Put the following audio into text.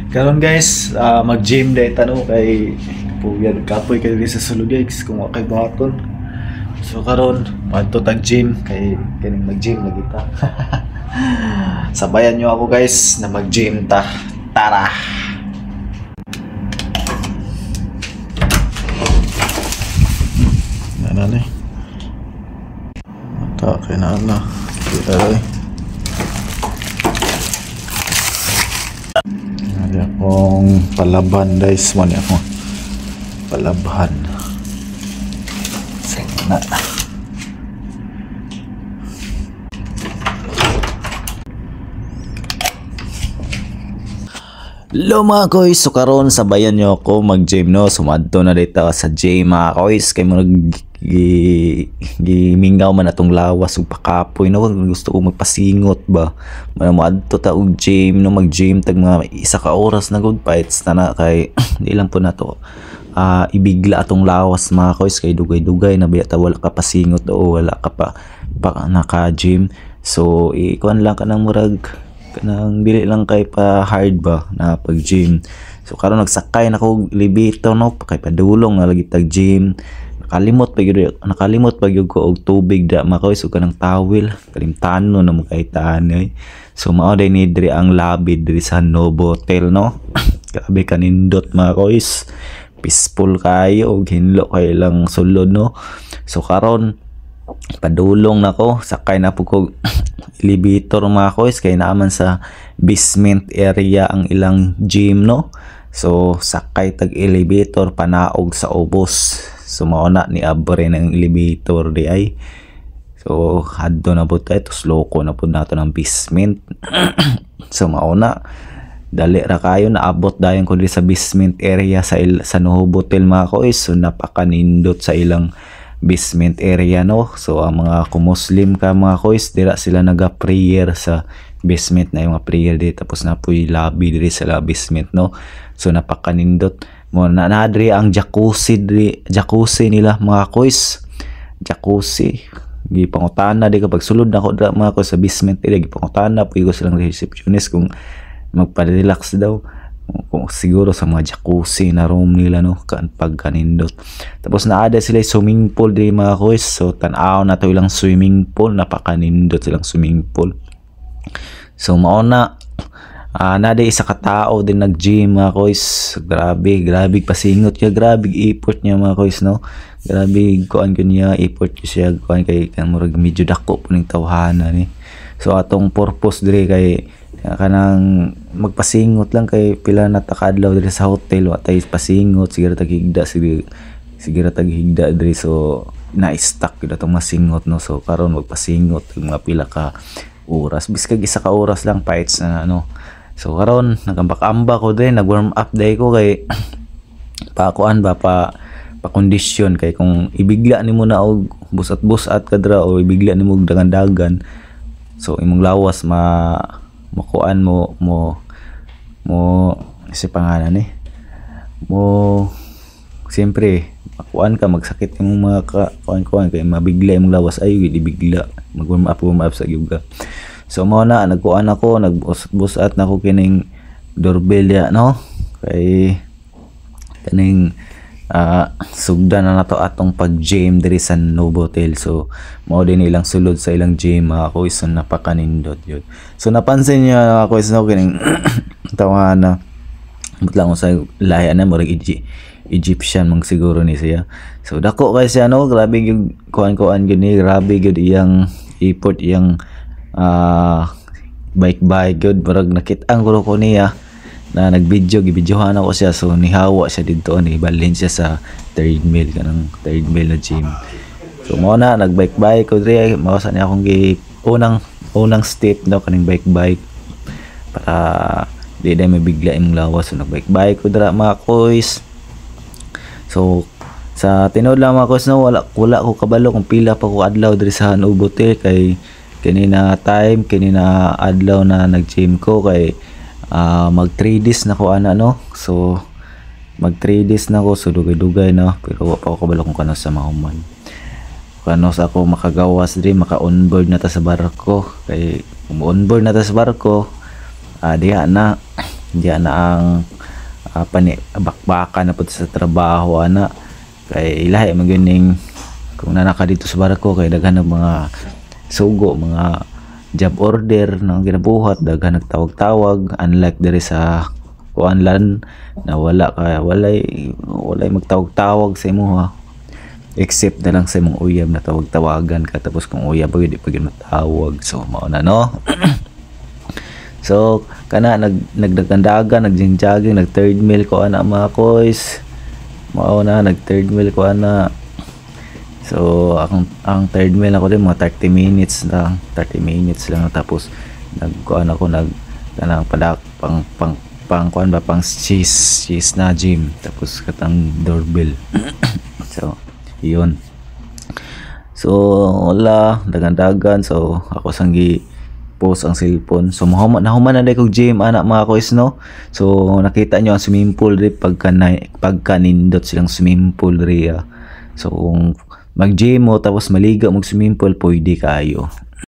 Karon guys, mag-gym day tano kay pugyan kapoy kay sa sulod guys kung wa kay buhaton. So karon madto tag gym kay kining mag-gym lagi ta. Sabayan nyo ako guys na mag-gym ta. Tara. Ano ni? Mata kay na. Ay. Ada akong palaban guys, man ako palaban sana. Hello mga koys, so karon sabayan nyo ako mag-gym no. Sumadto na dito sa gym mga koys kay mo gimingaw man atong lawas ug pakapoy no. Gusto ko magpasingot ba man mo adto ta og gym no, mag-gym tag mga isa ka oras na good fights na kay di lang po nato ibigla atong lawas mga koys kay dugay-dugay na biya ta wala ka pasingot o wala ka pa naka-gym. So ikuan lang kanang murag kanang dili lang kay pa hard ba na pag-gym. So karon nagsakay na ko libito no kay padulong na lagi tag gym. Nakalimot pa gyud ko og tubig da makaw so kanang towel kalimtano na mo kay taanay. So mao day ni diri ang labi diri sa Novotel no. Grabe kanindot mga kois, peaceful kayo og hinlo kay lang sulod no. So karon padulong nako sakay na po ko elevator mga kois kay naaman sa basement area ang ilang gym no. So sakay tag elevator panaog sa ubos. So mauna ni abre ng elevator di ay. So hadto na pud kay tos loko na pud nato ng basement. So mauna dali ra kayo naabot dayon ko diri sa basement area sa Novotel mga kois. So napakanindot sa ilang basement area no. So ang mga kumuslim ka mga kois dira sila naga-prayer sa basement na yung mga prayer dito tapos na puy lobby diri sa basement no. So napakanindot mo na nadri ang jacuzzi nila mga kois. Jacuzzi gipangutana di kapag sulod na ko mga kois sa basement area gipangutana puy ko silang receptionist kung magpa-relax daw kung siguro sa mga jacuzzi na room nila no pagkanindot. Tapos naada sila swimming pool di mga kois. So tan-aw na to ilang swimming pool, napakanindot silang swimming pool. So mauna nada isa ka tao din nag-gym mga kois. Grabe pasingot niya, grabe effort niya mga kois no. Grabe kuan ko niya effort ko siya kuan kay murag medyo dako po ning tawhana ni. So atong purpose diri kay kanang magpasingot lang kay pila na takadlaw diri sa hotel wa tay pasingot siguro taghigda siguro taghigda diri. So na-stuck gyud atong masingot no. So karon magpasingot mga pila ka oras biskag isa ka oras lang fights na ano. So karon nagambak-amba ko din nag-warm up day ko kay pakuan ba pa kondisyon kay kung ibigla nimo na og busat-busat kadra o ibigla nimo og dagan-dagan so imong lawas makuan mo si pangalan mo siyempre makuan ka magsakit yung mga kuan kay mabigla imong lawas ayo gid ibigla mag-warm up sa yuga. So mo na nagkuan ako nagbusat na ko kining doorbell ya no kay kaning sugdan na nato atong pag-gym diri sa Novotel. So mao din ilang sulod sa ilang gym mga kois. So napakanindot yun. So napansin niyo mga kois no kining tawana butlang sa lahi na murag Egyptian mang siguro ni siya. So dako kay siya no, grabe yung kuan gini, grabe gyud iyang effort iyang bike gyud murag nakit-ang ko niya na gibidyohan ako siya. So nihawa siya dito ni balhin siya sa third mill na gym. So mo na nagbike ko diri mao sa niya akong unang step no kaning bike para di day mabigla imong lawas. So nagbike ko dira mga kois. So sa tinuod lang mga kois no wala ko kabalo kung pila pa ko adlaw diri sa Novotel kay kanina adlaw na nag-gym ko kay mag 3 days na ko ana no. So mag 3 days na ko so dugay-dugay na pero wa pa ko kabalo kung kano sa mahuman. Kano sa ako makagawas diri maka-onboard na ta sa barko kay kung onboard na ta sa barko diha na diyan na ang bakbaka na pud sa trabaho ana kay ilahi magyuning kung nanaka dito sa barko kay daghan ng mga sugo, mga job order na ginabuhat, daghan nagtawag-tawag, unlike diri sa kuanlan na walay magtawag-tawag sa imo ha, except na lang sa imong uyab na tawag-tawagan ka, tapos kung uyab pa di pa gyud matawag, so mao na no. So kana nagdagandagan, nagjingjaging, nag third meal ko ana mga koys, mao na nag third meal ko ana. So ang third meal ako din mga 30 minutes lang, 30 minutes lang, tapos nagkuan ako kanang padak pang kuan ba, pang cheese na gym, tapos katang doorbell. So yun, so wala dagan-dagan, so ako sanggi post ang cellphone, so nahuman na day kog gym anak mga kois no. So nakita nyo ang swimming pool ri pagka nindot silang swimming pool ri. So kung mag gym mo tapos maliga mag swimming pool pwede kayo.